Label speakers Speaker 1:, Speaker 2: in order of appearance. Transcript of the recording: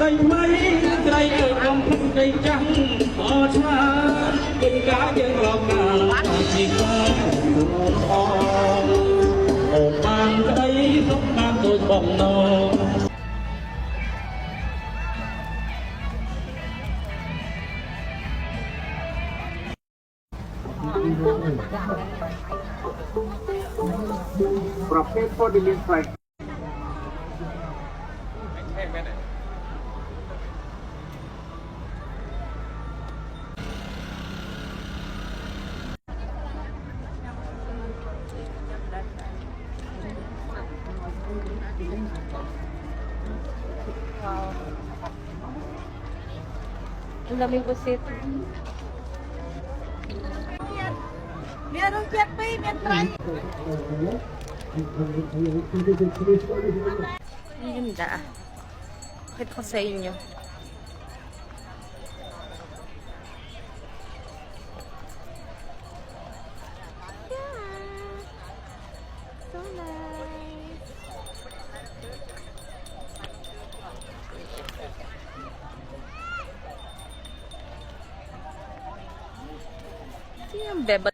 Speaker 1: ស្រីមិនស្រីអើយកុំភ្លេចใจចាំអឆ្លាតពេលកាយើងរកកាលជីវិតអអូបានក្តីសុខបានដូចបំណង
Speaker 2: Profit for the list price.
Speaker 3: Ang daming pusit.
Speaker 4: Meron siya pa may try.
Speaker 3: Ang ganda. Pakita ko sa inyo.
Speaker 4: So nice.
Speaker 3: Yung beba.